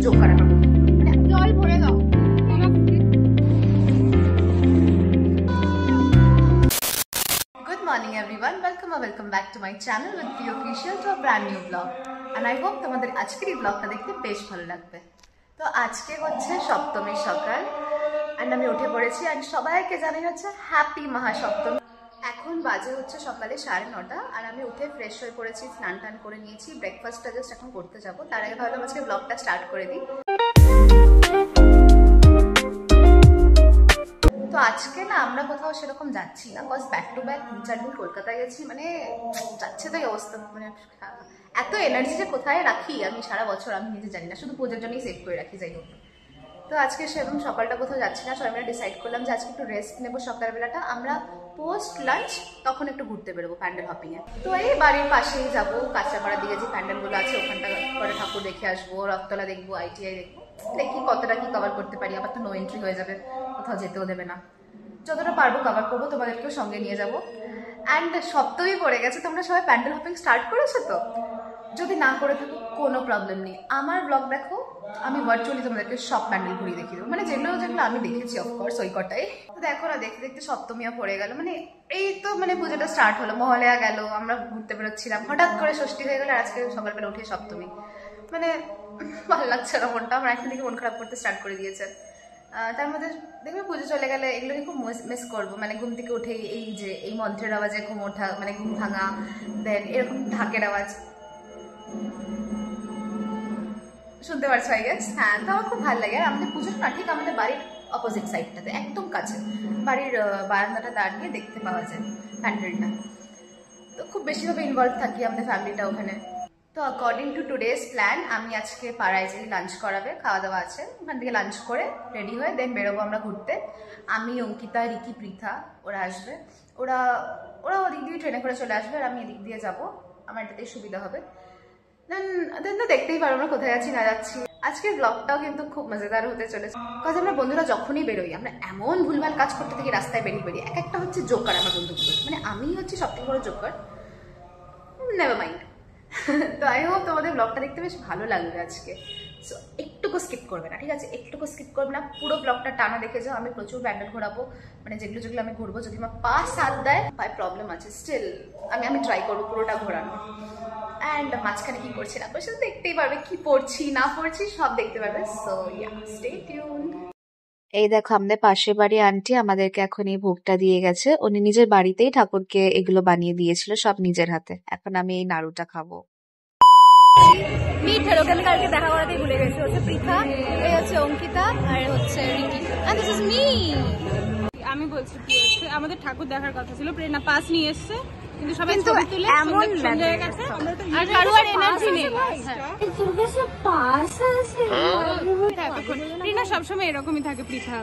Joker আমার মানে জল ভরে দাও। Good morning everyone, welcome back to my channel with the official to a brand new vlog and I hope তোমাদের আজকের এই ব্লগটা দেখতে বেশ ভালো লাগবে। তো আজকে হচ্ছে সপ্তমীর সকাল and আমি উঠে পড়েছি and সবাইকে জানাই হচ্ছে হ্যাপি মহাসপ্তমী। এখন বাজে হচ্ছে সকালে 9:30 আর আমি উঠে ফ্রেশ হয়ে পড়েছি, স্নান টান করে নিয়েছি, ব্রেকফাস্টটা জাস্ট এখন করতে যাবো। তার আগে ভাবলাম আজকে ব্লগটা স্টার্ট করে দিই। তো আজকে না আমরা কোথাও সেরকম যাচ্ছি না, কজ ব্যাক টু ব্যাক 3-4 দিন কলকাতায় গেছি, মানে যাচ্ছে তো এই অবস্থা, মানে এত এনার্জি যে কোথায় রাখি আমি সারা বছর আমি নিজে জানি না, শুধু পুজোর জন্যই সেভ করে রাখি। যাই হোক, তো আজকে সেরকম সকালটা কোথাও যাচ্ছি না, সবাই আমরা ডিসাইড করলাম যে আজকে একটু রেস্ট নেবো। সকালবেলাটা আমরা পোস্ট লাঞ্চ তখন একটু ঘুরতে বেরোবো প্যান্ডেল হপিং এ। তো এই বাড়ির পাশেই যাবো, কাঁচাপাড়ার দিকে যে প্যান্ডেলগুলো আছে ওখানটা করে ঠাকুর দেখে আসবো, রথতলা দেখবো, ITI দেখবো, দেখি কতটা কি কভার করতে পারি। আবার তো নো এন্ট্রি হয়ে যাবে, কোথাও যেতেও দেবে না, যতটা পারবো কভার করবো, তোমাদেরকেও সঙ্গে নিয়ে যাবো। অ্যান্ড সপ্তমী পড়ে গেছে, তোমরা সবাই প্যান্ডেল হপিং স্টার্ট করেছো তো? যদি না করে থাকো কোনো প্রবলেম নেই, আমার ব্লগ দেখো, আমি ভার্চুয়ালি তোমাদেরকে সব প্যান্ডেল ঘুরিয়ে দেখিয়ে দেবো, মানে যেগুলো যেগুলো আমি দেখেছি অফকোর্স ওই কটাই। তো দেখো না, দেখতে দেখতে সপ্তমীও পড়ে গেল, মানে এই তো মানে পুজোটা স্টার্ট হলো, মহালয়া গেল, আমরা ঘুরতে বেরোচ্ছিলাম, হঠাৎ করে ষষ্ঠী হয়ে গেল, আর আজকে সকালবেলা উঠে সপ্তমী, মানে ভালো লাগছে না মনটা, আমার এখন থেকে মন খারাপ করতে স্টার্ট করে দিয়েছে। তার মধ্যে দেখবে পুজো চলে গেলে এগুলোকে খুব মিস করবো, মানে ঘুম থেকে উঠে এই যে এই মন্ত্রের আওয়াজে ঘুম ওঠা, মানে ঘুম ভাঙা, দেন এরকম ঢাকের আওয়াজ শুনতে পারছো আই গেস। হ্যাঁ, তো আমার খুব ভালো লাগে। আর আমাদের পুজোটা না ঠিক আমাদের বাড়ির অপোজিট সাইডটাতে, একদম কাছে, বাড়ির বারান্দাটা দাঁড়িয়ে দেখতে পাওয়া যায় প্যান্ডেলটা। তো খুব বেশিভাবে ইনভলভ থাকি আমাদের ফ্যামিলিটা ওখানে। তো অ্যাকর্ডিং টু টুডেজ প্ল্যান আমি আজকে পাড়ায় যে লাঞ্চ করাবে, খাওয়া দাওয়া আছে, ওখান থেকে লাঞ্চ করে রেডি হয়ে দেন বেরোবো আমরা ঘুরতে। আমি, অঙ্কিতা, রিকি, পৃথা ওরা আসবে, ওরা ওদিক দিয়ে ট্রেনে করে চলে আসবে আর আমি এদিক দিয়ে যাবো, আমার এটাতেই সুবিধা হবে। দেন তো দেখতেই পারো আমরা কোথায় যাচ্ছি না যাচ্ছি। আজকের ব্লগটাও কিন্তু খুব মজাদার হতে চলেছে, কাজ আমরা বন্ধুরা যখনই বেরোই আমরা এমন ভুলভাল কাজ করতে থাকি রাস্তায় বেরিয়ে এক একটা হচ্ছে জোকার আমার বন্ধুগুলো, মানে আমি হচ্ছে সবথেকে বড় জোকার, নেভার মাইন্ড। তো আই হোপ তোমাদের ব্লগটা দেখতে বেশ ভালো লাগবে আজকে। সো একটুকু স্কিপ করবে না, ঠিক আছে? একটুকু স্কিপ করবে না, পুরো ব্লগটা টানা দেখে যাও। আমি প্রচুর প্যান্ডেল ঘোরাবো, মানে যেগুলো যেগুলো আমি ঘুরবো, যদি আমার পা সাথ দেয়, ভাই প্রবলেম আছে স্টিল, আমি ট্রাই করবো পুরোটা ঘোরানো। অ্যান্ড মাঝখানে কি করছি না করছি দেখতেই পারবে, কি পড়ছি না পড়ছি সব দেখতে পারবে। So yeah, stay tuned. এই দেখো আমাদের পাশের বাড়ি আন্টি আমাদেরকে এখন এই ভোগটা দিয়ে গেছে, উনি নিজের বাড়িতেই ঠাকুরকে এগুলো বানিয়ে দিয়েছিল সব নিজের হাতে। এখন আমি এই নাড়ুটা খাবো। মিট ওকে আমি কালকে দেখা করাতেই ভুলে গেছি, হচ্ছে পৃথা, এই হচ্ছে অঙ্কিতা, আর হচ্ছে Ricky, and this is me. আমি বলছি কি হচ্ছে, আমাদের ঠাকুর দেখার কথা ছিল, প্রেরণা পাস নিয়ে এসছে, কিন্তু সবাই কিন্তু ছবি তুলে এমন হয়ে গেছে, আর কারো আর এনার্জি নেই। প্রেরণা সবসময় এরকমই থাকে পৃথা।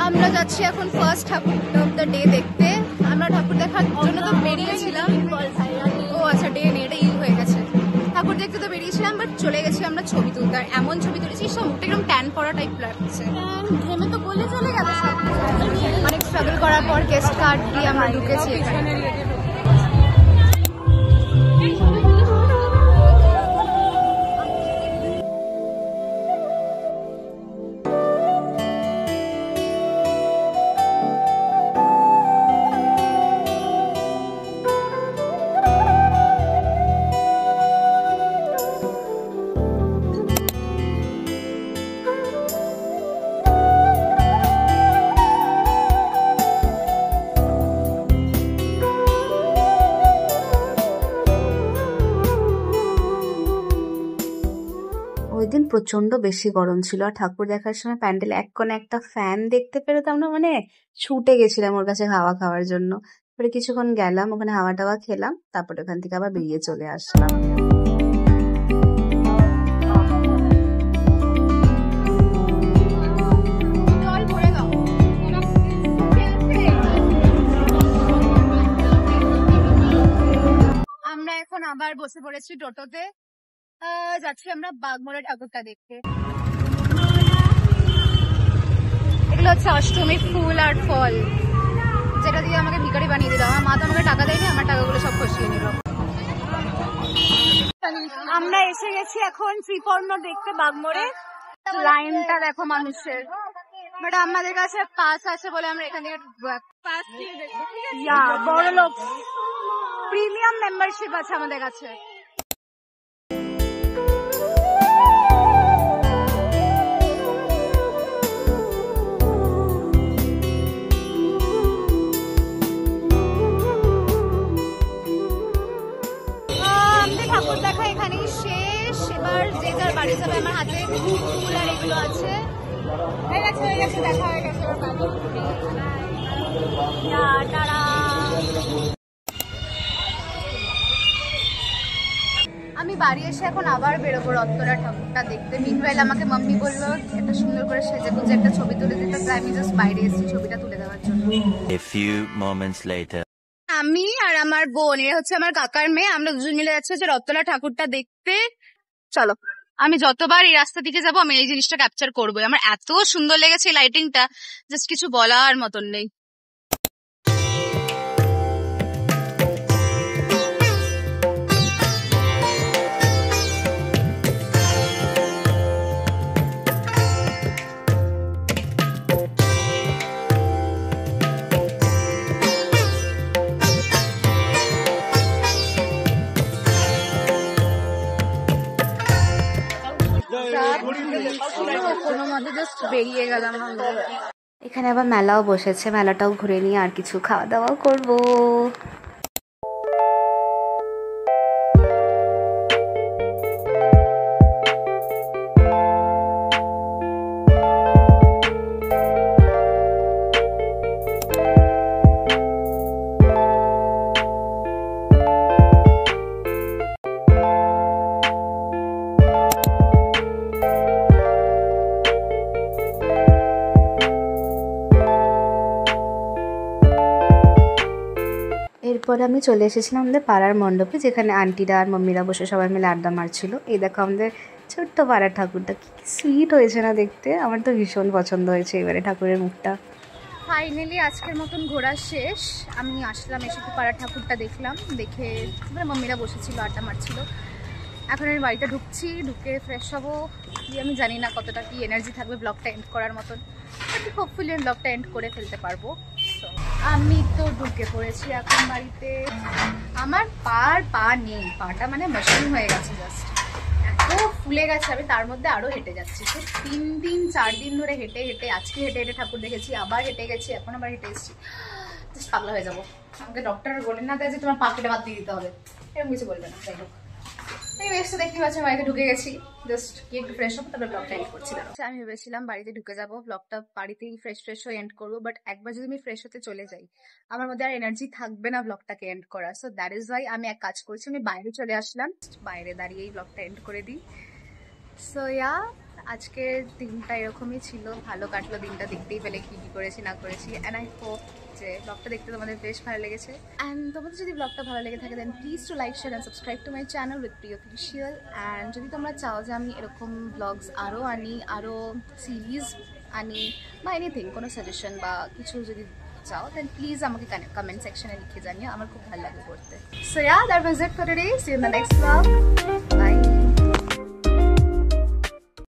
আমরা যাচ্ছি এখন first thakur of the day দেখতে। আমরা ঠাকুর দেখার জন্য তো বেরিয়েছিলাম, ও আচ্ছা ডে নেই, এটা ইউ হয়ে গেছে। ঠাকুর দেখতে তো বেরিয়েছিলাম, বাট চলে গেছি আমরা ছবি তুলতে, আর এমন ছবি তুলেছি সব মুখটা একদম ট্যান পড়া টাইপ লাগছে, ঘেমে তো গলে চলে গেল সব। অনেক স্ট্রাগল করার পর গেস্ট কার্ড দিয়ে আমরা ঢুকেছি এখানে। ওইদিন প্রচন্ড বেশি গরম ছিল, আর ঠাকুর দেখার সময় প্যান্ডেল এক কোণে একটা ফ্যান দেখতে পেরেতাম না, মানে ছুটে গেছিলাম ওর কাছে হাওয়া খাওয়ার জন্য। পরে কিছুক্ষণ গেলাম ওখানে, হাওয়া টাওয়া খেলাম, তারপরে ওখান থেকে আবার বেরিয়ে চলে আসলাম। আমরা এখন আবার বসে পড়েছি টোটোতে, যাচ্ছি আমরা বাগমোড়া ঠাকুরটা দেখতে। এগুলো হচ্ছে অষ্টমীর ফুল আর ফল, যেটা দিয়ে আমাকে ভিখারি বানিয়ে দিল। আমার মা তো আমাকে টাকা দেয়নি, আমার টাকাগুলো সব খসিয়ে নিল। আমরা এসে গেছি এখন শ্রীপর্ণ দেখতে বাগমোড়ে। লাইনটা দেখো মানুষের, বাট আমাদের কাছে পাস আছে বলে আমরা এখান থেকে পাস দিয়ে দেখবো। বড় লোক প্রিমিয়াম মেম্বারশিপ আছে আমাদের কাছে। ঠাকুর দেখা এখানেই শেষ। এবার যে যার বাড়ি যাবে। আমার হাতে ফুল আর এগুলো আছে। হয়ে গেছে দেখা হয়ে গেছে। আমি বাড়ি এসে এখন আবার বেরোবো রত্তরা ঠাকুরটা দেখতে। মিনওয়াইল আমাকে মাম্মি বললো একটা সুন্দর করে সেজে গুজে একটা ছবি তুলে দিতে, তাই আমি জাস্ট বাইরে এসেছি ছবিটা তুলে দেওয়ার জন্য। A few moments later. আমি আর আমার বোন, এ হচ্ছে আমার কাকার মেয়ে, আমরা দুজন মিলে যাচ্ছি হচ্ছে রত্তলা ঠাকুরটা দেখতে। চলো, আমি যতবার এই রাস্তা দিকে যাবো আমি এই জিনিসটা ক্যাপচার করবো। আমার এত সুন্দর লেগেছে এই লাইটিংটা, জাস্ট কিছু বলার মতন নেই। বেরিয়ে গেলাম। এখানে আবার মেলাও বসেছে, মেলাটাও ঘুরে নিয়ে আর কিছু খাওয়া দাওয়াও করবো। এরপর আমি চলে এসেছিলাম আমাদের পাড়ার মণ্ডপে, যেখানে আন্টিরা আর মাম্মিরা বসে সবাই মিলে আড্ডা মারছিল। এই দেখো আমাদের ছোট্ট পাড়ার ঠাকুরটা কি সুইট হয়েছে না দেখতে। আমার তো ভীষণ পছন্দ হয়েছে এবারে ঠাকুরের মুখটা। ফাইনালি আজকের মতন ঘোরা শেষ। আমি আসলাম, এসে তো পাড়ার ঠাকুরটা দেখলাম, দেখে মানে মাম্মিরা বসেছিল আড্ডা মারছিল। এখন আমি বাড়িতে ঢুকছি, ঢুকে ফ্রেশ হবো। আমি জানি না কতটা কি এনার্জি থাকবে ব্লগটা এন্ড করার মতন, হোপফুলি আমি ব্লগটা এন্ড করে ফেলতে পারবো। আমি তো ঢুকে পড়েছি এখন বাড়িতে। আমার পা নেই, পাটা মানে মাশরুম হয়ে গেছে, জাস্ট এত ফুলে গেছে। আমি তার মধ্যে আরো হেঁটে যাচ্ছি, তো 3 দিন 4 দিন ধরে হেঁটে হেঁটে, আজকে হেঁটে হেঁটে ঠাকুর দেখেছি, আবার হেঁটে গেছি, এখন আবার হেঁটে এসেছি। জাস্ট পাগলা হয়ে যাবো। আমাকে ডক্টর বলে না দেয় যে তোমার পা কেটে বাদ দিয়ে দিতে হবে, এরকম কিছু বলবে না। যাই হোক, দেখতে পাচ্ছি বাড়িতে ঢুকে গেছি, জাস্ট কি একটু ফ্রেশ হবো, তারপরে ব্লগটা এন্ড করছি। আমি ভেবেছিলাম বাড়িতে ঢুকে যাবো, ব্লগটা বাড়িতেই ফ্রেশ হয়ে এন্ড করবো, বাট একবার যদি আমি ফ্রেশ হতে চলে যাই আমার মধ্যে আর এনার্জি থাকবে না ব্লগটাকে এন্ড করা। সো দ্যাট ইজ ওয়াই আমি এক কাজ করছি, আমি বাইরে চলে আসলাম, বাইরে দাঁড়িয়েই ব্লগটা এন্ড করে দিই। সো আজকের দিনটা এরকমই ছিল, ভালো কাটলো দিনটা, দেখতেই পেলে কি করেছি না করেছি। অ্যান্ড আই হোপ যে ব্লগটা দেখতে তোমাদের বেশ ভালো লেগেছে। অ্যান্ড তোমাদের যদি ব্লগটা ভালো লেগে থাকে then please to like share and subscribe to my channel with Priyo official. And যদি তোমরা চাও যে আমি এরকম ব্লগস আরও আনি, আরও সিরিজ আনি, বা এনিথিং, কোনো সাজেশন বা কিছু যদি চাও দেন প্লিজ আমাকে কমেন্ট সেকশনে লিখে জানিও, আমার খুব ভালো লাগে করতে। So that was it for today. See you in the next blog. By.